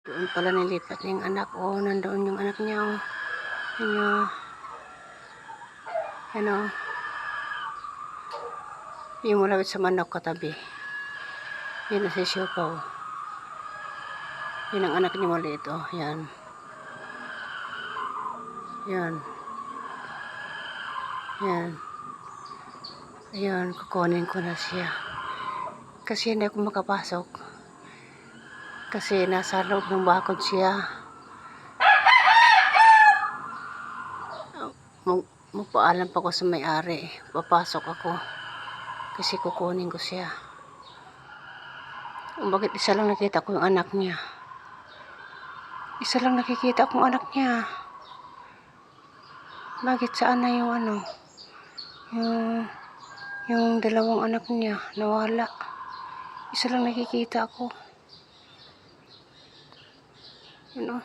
Doon pala nilipat niya yung anak. Oh, nandoon yung anak niya. Oh. Yan. Ano. Yung malapit sa manok katabi. Yan na si Siopaw. Yan ang anak niya maliit. Oh, yan. Yan. Yan. Ayun, kukunin ko na siya. Kasi hindi ako makapasok. Kasi nasa loob ng bakod siya. Magpaalam pa ko sa may-ari. Papasok ako. Kasi kukunin ko siya. Bakit isa lang nakita ko yung anak niya? Isa lang nakikita kong anak niya. Bakit saan na yung ano? Yung dalawang anak niya nawala. Isa lang nakikita ako. Yun oh.